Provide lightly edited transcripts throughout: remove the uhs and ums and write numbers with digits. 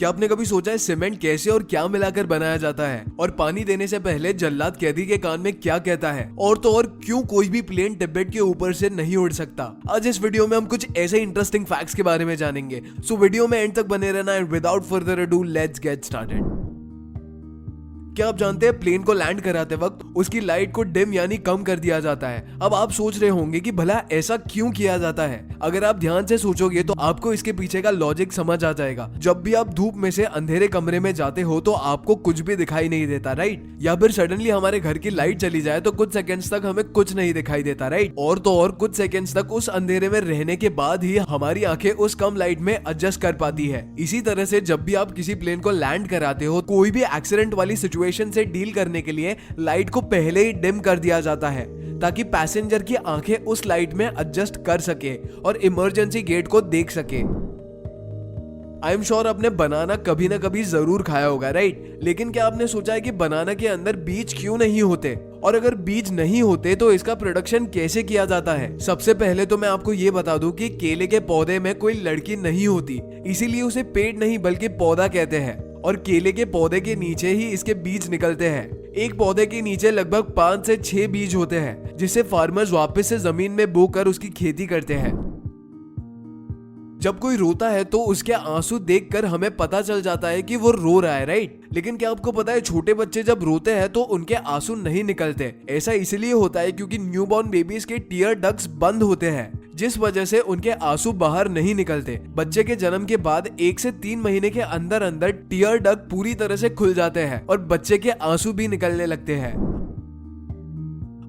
क्या आपने कभी सोचा है सीमेंट कैसे और क्या मिलाकर बनाया जाता है, और पानी देने से पहले जल्लाद कैदी के कान में क्या कहता है, और तो और क्यों कोई भी प्लेन टिबेट के ऊपर से नहीं उड़ सकता। आज इस वीडियो में हम कुछ ऐसे इंटरेस्टिंग फैक्ट्स के बारे में जानेंगे। सो वीडियो में एंड तक बने रहना and without further ado let's get started. क्या आप जानते हैं प्लेन को लैंड कराते वक्त उसकी लाइट को डिम यानी कम कर दिया जाता है। अब आप सोच रहे होंगे कि भला ऐसा क्यों किया जाता है। अगर आप ध्यान से सोचोगे तो आपको इसके पीछे का लॉजिक समझ आ जाएगा। जब भी आप धूप में से अंधेरे कमरे में जाते हो तो आपको कुछ भी दिखाई नहीं देता, राइट? या फिर सडनली हमारे घर की लाइट चली जाए तो कुछ सेकंड्स तक हमें कुछ नहीं दिखाई देता, राइट? और तो और कुछ सेकंड्स तक उस अंधेरे में रहने के बाद ही हमारी आंखें उस कम लाइट में एडजस्ट कर पाती है। इसी तरह से जब भी आप किसी प्लेन को लैंड कराते हो, कोई भी एक्सीडेंट वाली सिचुएशन से डील करने के लिए लाइट को पहले ही डिम कर दिया जाता है ताकि पैसेंजर की आंखें उस लाइट में एडजस्ट कर सके और इमरजेंसी गेट को देख सके। आई एम श्योर आपने बनाना कभी ना कभी जरूर खाया होगा, राइट? लेकिन क्या आपने सोचा है कि बनाना के अंदर बीज क्यों नहीं होते, और अगर बीज नहीं होते तो इसका प्रोडक्शन कैसे किया जाता है? सबसे पहले तो मैं आपको ये बता दूं कि केले के पौधे में कोई लड़की नहीं होती, इसीलिए उसे पेड़ नहीं बल्कि पौधा कहते हैं। और केले के पौधे के नीचे ही इसके बीज निकलते हैं। एक पौधे के नीचे लगभग 5 से 6 बीज होते हैं, जिससे फार्मर्स वापस से जमीन में बोकर उसकी खेती करते हैं। जब कोई रोता है तो उसके आंसू देखकर हमें पता चल जाता है कि वो रो रहा है, राइट? लेकिन क्या आपको पता है छोटे बच्चे जब रोते हैं तो उनके आंसू नहीं निकलते। ऐसा इसलिए होता है क्योंकि न्यूबॉर्न बेबीज के टीयर डक्ट्स बंद होते हैं, जिस वजह से उनके आंसू बाहर नहीं निकलते। बच्चे के जन्म के बाद 1 से 3 महीने के अंदर अंदर टीयर डक्ट पूरी तरह से खुल जाते हैं और बच्चे के आंसू भी निकलने लगते हैं।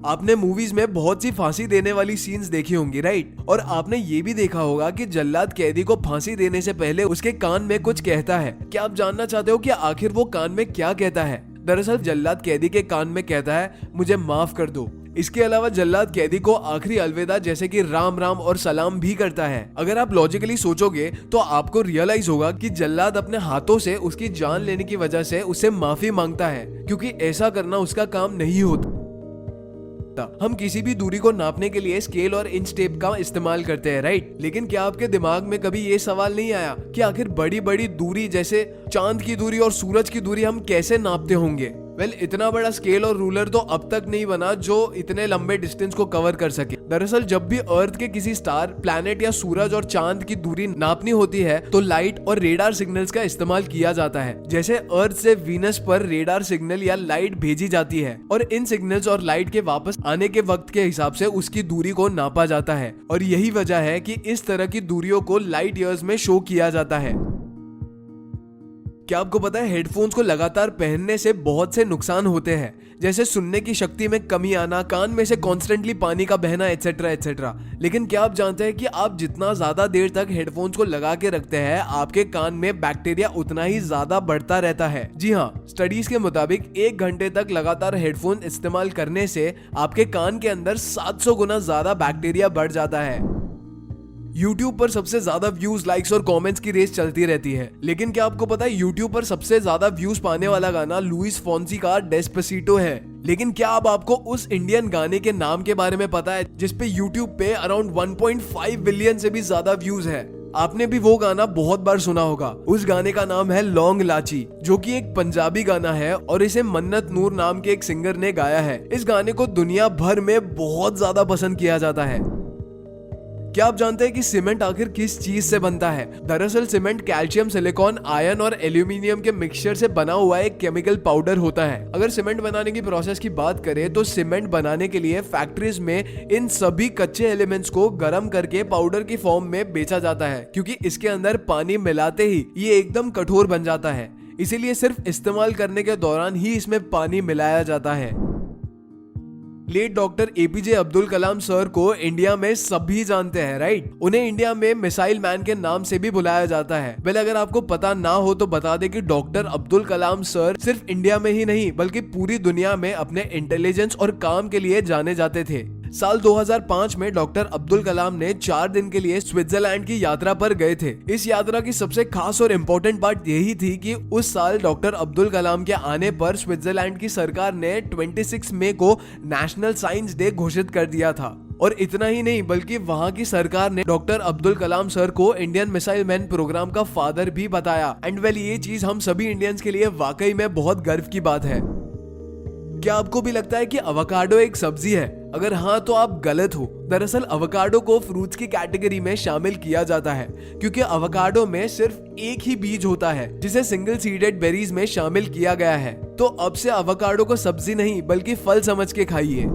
आपने मूवीज में बहुत सी फांसी देने वाली सीन्स देखी होंगी, राइट? और आपने ये भी देखा होगा कि जल्लाद कैदी को फांसी देने से पहले उसके कान में कुछ कहता है। क्या आप जानना चाहते हो कि आखिर वो कान में क्या कहता है? दरअसल जल्लाद कैदी के कान में कहता है, मुझे माफ कर दो। इसके अलावा जल्लाद कैदी को आखिरी अलविदा जैसे कि राम राम और सलाम भी करता है। अगर आप लॉजिकली सोचोगे तो आपको रियलाइज होगा कि जल्लाद अपने हाथों से उसकी जान लेने की वजह से उससे माफी मांगता है, क्योंकि ऐसा करना उसका काम नहीं होता। हम किसी भी दूरी को नापने के लिए स्केल और इंच टेप का इस्तेमाल करते हैं, राइट? लेकिन क्या आपके दिमाग में कभी ये सवाल नहीं आया कि आखिर बड़ी बड़ी दूरी जैसे चांद की दूरी और सूरज की दूरी हम कैसे नापते होंगे? इतना बड़ा स्केल और रूलर तो अब तक नहीं बना जो इतने लंबे डिस्टेंस को कवर कर सके। दरअसल जब भी अर्थ के किसी स्टार, प्लैनेट या सूरज और चांद की दूरी नापनी होती है तो लाइट और रेडार सिग्नल्स का इस्तेमाल किया जाता है। जैसे अर्थ से वीनस पर रेडार सिग्नल या लाइट भेजी जाती है और इन सिग्नल्स और लाइट के वापस आने के वक्त के हिसाब से उसकी दूरी को नापा जाता है। और यही वजह है कि इस तरह की दूरियों को लाइट ईयर्स में शो किया जाता है। क्या आपको पता है हेडफोन्स को लगातार पहनने से बहुत से नुकसान होते हैं, जैसे सुनने की शक्ति में कमी आना, कान में से कॉन्स्टेंटली पानी का बहना, एटसेट्रा एटसेट्रा। लेकिन क्या आप जानते हैं कि आप जितना ज्यादा देर तक हेडफोन्स को लगा के रखते हैं, आपके कान में बैक्टीरिया उतना ही ज्यादा बढ़ता रहता है। जी हाँ, स्टडीज के मुताबिक 1 घंटे तक लगातार हेडफोन इस्तेमाल करने से आपके कान के अंदर 700 गुना ज्यादा बैक्टीरिया बढ़ जाता है। YouTube पर सबसे ज्यादा व्यूज, लाइक्स और कमेंट्स की रेस चलती रहती है। लेकिन क्या आपको पता है YouTube पर सबसे ज्यादा व्यूज पाने वाला गाना लुइस फॉन्सी का डेस्पासितो है? लेकिन क्या अब आपको उस इंडियन गाने के नाम के बारे में पता है जिसपे YouTube पे अराउंड 1.5 बिलियन से भी ज्यादा व्यूज है? आपने भी वो गाना बहुत बार सुना होगा। उस गाने का नाम है लौंग लाची, जो कि एक पंजाबी गाना है और इसे मन्नत नूर नाम के एक सिंगर ने गाया है। इस गाने को दुनिया भर में बहुत ज्यादा पसंद किया जाता है। क्या आप जानते हैं कि सीमेंट आखिर किस चीज से बनता है? दरअसल सीमेंट कैल्शियम, सिलिकॉन, आयरन और एल्यूमिनियम के मिक्सचर से बना हुआ एक केमिकल पाउडर होता है। अगर सीमेंट बनाने की प्रोसेस की बात करें तो सीमेंट बनाने के लिए फैक्ट्रीज में इन सभी कच्चे एलिमेंट्स को गर्म करके पाउडर की फॉर्म में बेचा जाता है, क्योंकि इसके अंदर पानी मिलाते ही ये एकदम कठोर बन जाता है। इसीलिए सिर्फ इस्तेमाल करने के दौरान ही इसमें पानी मिलाया जाता है। Late doctor APJ Abdul Kalam sir को इंडिया में सभी जानते हैं, राइट? उन्हें इंडिया में मिसाइल मैन के नाम से भी बुलाया जाता है। अगर आपको पता ना हो तो बता दे कि डॉक्टर अब्दुल कलाम सर सिर्फ इंडिया में ही नहीं बल्कि पूरी दुनिया में अपने इंटेलिजेंस और काम के लिए जाने जाते थे। साल 2005 में डॉक्टर अब्दुल कलाम ने 4 दिन के लिए स्विट्जरलैंड की यात्रा पर गए थे। इस यात्रा की सबसे खास और इम्पोर्टेंट बात यही थी कि उस साल डॉक्टर अब्दुल कलाम के आने पर स्विट्जरलैंड की सरकार ने 26 मई को नेशनल साइंस डे घोषित कर दिया था। और इतना ही नहीं बल्कि वहाँ की सरकार ने डॉक्टर अब्दुल कलाम सर को इंडियन मिसाइल मैन प्रोग्राम का फादर भी बताया। एंड वेल ये चीज हम सभी इंडियंस के लिए वाकई में बहुत गर्व की बात है। क्या आपको भी लगता है कि अवोकाडो एक सब्जी है? अगर हाँ तो आप गलत हो। दरअसल अवोकाडो को फ्रूट्स की कैटेगरी में शामिल किया जाता है क्योंकि अवोकाडो में सिर्फ एक ही बीज होता है जिसे सिंगल सीडेड बेरीज में शामिल किया गया है। तो अब से अवोकाडो को सब्जी नहीं बल्कि फल समझ के खाइए।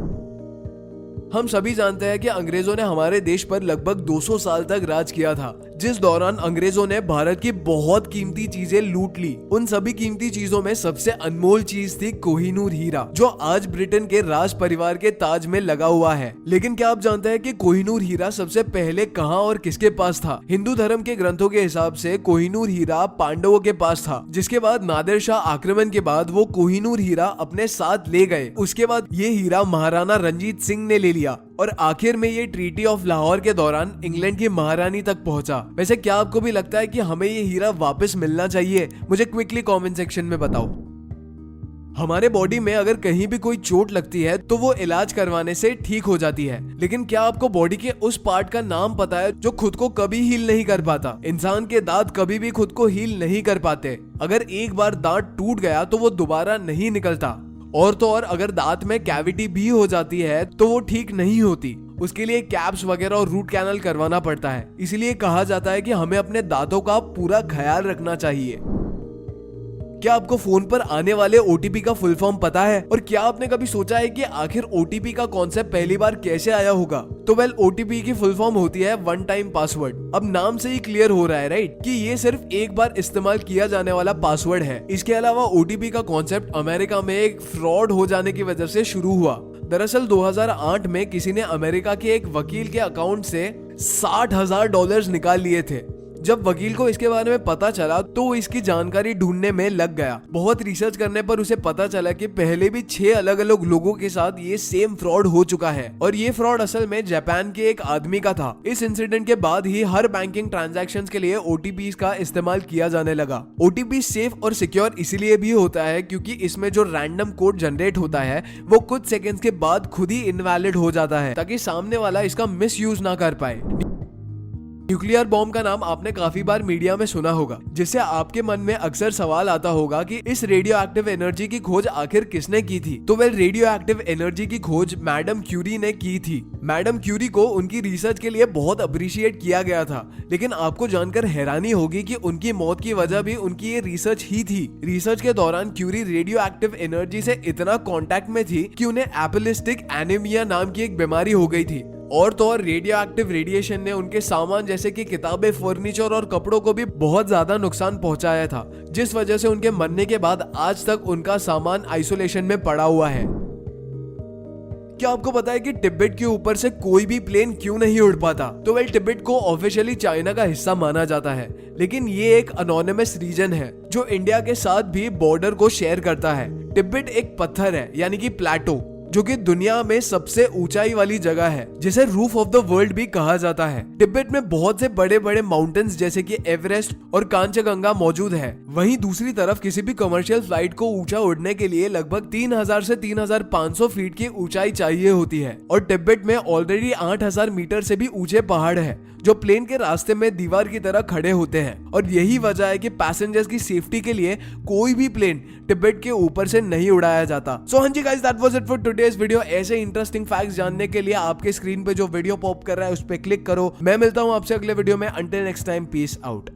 हम सभी जानते हैं कि अंग्रेजों ने हमारे देश पर लगभग 200 साल तक राज किया था, जिस दौरान अंग्रेजों ने भारत की बहुत कीमती चीजें लूट ली। उन सभी कीमती चीजों में सबसे अनमोल चीज थी कोहिनूर हीरा, जो आज ब्रिटेन के राज परिवार के ताज में लगा हुआ है। लेकिन क्या आप जानते हैं कि कोहिनूर हीरा सबसे पहले कहां और किसके पास था? हिंदू धर्म के ग्रंथों के हिसाब से कोहिनूर हीरा पांडवों के पास था, जिसके बाद नादिर शाह आक्रमण के बाद वो कोहिनूर हीरा अपने साथ ले गए। उसके बाद ये हीरा महाराणा रंजीत सिंह ने ले लिया और आखिर में ये ट्रीटी ऑफ लाहौर के दौरान इंग्लैंड की महारानी तक पहुंचा। वैसे क्या आपको भी लगता है कि हमें ये हीरा वापस मिलना चाहिए? मुझे क्विकली कमेंट सेक्शन में बताओ। हमारे बॉडी में अगर कहीं भी कोई चोट लगती है तो वो इलाज करवाने से ठीक हो जाती है, लेकिन क्या आपको बॉडी के उस पार्ट का नाम पता है जो खुद को कभी हील नहीं कर पाता? इंसान के दांत कभी भी खुद को हील नहीं कर पाते। अगर एक बार दांत टूट गया तो वो दोबारा नहीं निकलता। और तो और अगर दांत में कैविटी भी हो जाती है तो वो ठीक नहीं होती। उसके लिए कैप्स वगैरह और रूट कैनल करवाना पड़ता है। इसीलिए कहा जाता है कि हमें अपने दांतों का पूरा ख्याल रखना चाहिए। क्या आपको फोन पर आने वाले ओटीपी का फुल फॉर्म पता है? और क्या आपने कभी सोचा है कि आखिर ओटीपी का कॉन्सेप्ट पहली बार कैसे आया होगा? तो वेल ओटीपी की फुल फॉर्म होती है वन टाइम पासवर्ड। अब नाम से ही क्लियर हो रहा है राइट कि ये सिर्फ एक बार इस्तेमाल किया जाने वाला पासवर्ड है। इसके अलावा ओटीपी का कॉन्सेप्ट अमेरिका में एक फ्रॉड हो जाने की वजह से शुरू हुआ। दरअसल 2008 में किसी ने अमेरिका के एक वकील के अकाउंट से $60,000 निकाल लिए थे। जब वकील को इसके बारे में पता चला तो वो इसकी जानकारी ढूंढने में लग गया। बहुत रिसर्च करने पर उसे पता चला कि पहले भी 6 अलग अलग लोगों के साथ ये सेम फ्रॉड हो चुका है और ये फ्रॉड असल में जापान के एक आदमी का था। इस इंसिडेंट के बाद ही हर बैंकिंग ट्रांजैक्शंस के लिए ओटीपी का इस्तेमाल किया जाने लगा। ओटीपी सेफ और सिक्योर इसीलिए भी होता है क्योंकि इसमें जो रैंडम कोड जनरेट होता है वो कुछ सेकेंड्स के बाद खुद ही इनवैलिड हो जाता है ताकि सामने वाला इसका मिस यूज ना कर पाए। न्यूक्लियर बॉम्ब का नाम आपने काफी बार मीडिया में सुना होगा, जिससे आपके मन में अक्सर सवाल आता होगा कि इस रेडियो एक्टिव एनर्जी की खोज आखिर किसने की थी? तो वेल रेडियो एक्टिव एनर्जी की खोज मैडम क्यूरी ने की थी। मैडम क्यूरी को उनकी रिसर्च के लिए बहुत अप्रिशिएट किया गया था, लेकिन आपको जानकर हैरानी होगी कि उनकी मौत की वजह भी उनकी ये रिसर्च ही थी। रिसर्च के दौरान क्यूरी रेडियो एक्टिव एनर्जी से इतना कॉन्टेक्ट में थी कि उन्हें एपिलिस्टिक एनीमिया नाम की एक बीमारी हो गई थी। और तो और रेडियो एक्टिव रेडिएशन ने उनके सामान जैसे कि किताबें, फर्नीचर और कपड़ों को भी बहुत ज्यादा नुकसान पहुंचाया था, जिस वजह से उनके मरने के बाद आज तक उनका सामान आइसोलेशन में पड़ा हुआ है। क्या आपको पता है कि तिब्बत के ऊपर से कोई भी प्लेन क्यों नहीं उड़ पाता? तो वेल तिब्बत को ऑफिशियली चाइना का हिस्सा माना जाता है, लेकिन ये एक अनोनिमस रीजन है जो इंडिया के साथ भी बॉर्डर को शेयर करता है। तिब्बत एक पत्थर है यानी कि प्लेटो, जो कि दुनिया में सबसे ऊंचाई वाली जगह है, जिसे रूफ ऑफ द वर्ल्ड भी कहा जाता है। तिब्बत में बहुत से बड़े बड़े माउंटेन्स जैसे कि एवरेस्ट और कांचनजंगा मौजूद है। वहीं दूसरी तरफ किसी भी कमर्शियल फ्लाइट को ऊंचा उड़ने के लिए लगभग 3000 से 3500 फीट की ऊंचाई चाहिए होती है और तिब्बत में ऑलरेडी 8000 मीटर से भी ऊंचे पहाड़ है जो प्लेन के रास्ते में दीवार की तरह खड़े होते हैं। और यही वजह है कि पैसेंजर्स की सेफ्टी के लिए कोई भी प्लेन तिब्बत के ऊपर से नहीं उड़ाया जाता। सो हाँ जी guys, that was it for today's video. ऐसे इंटरेस्टिंग फैक्ट्स जानने के लिए आपके स्क्रीन पे जो वीडियो पॉप कर रहा है उस पर क्लिक करो। मैं मिलता हूँ आपसे अगले वीडियो में। Until next time, peace out.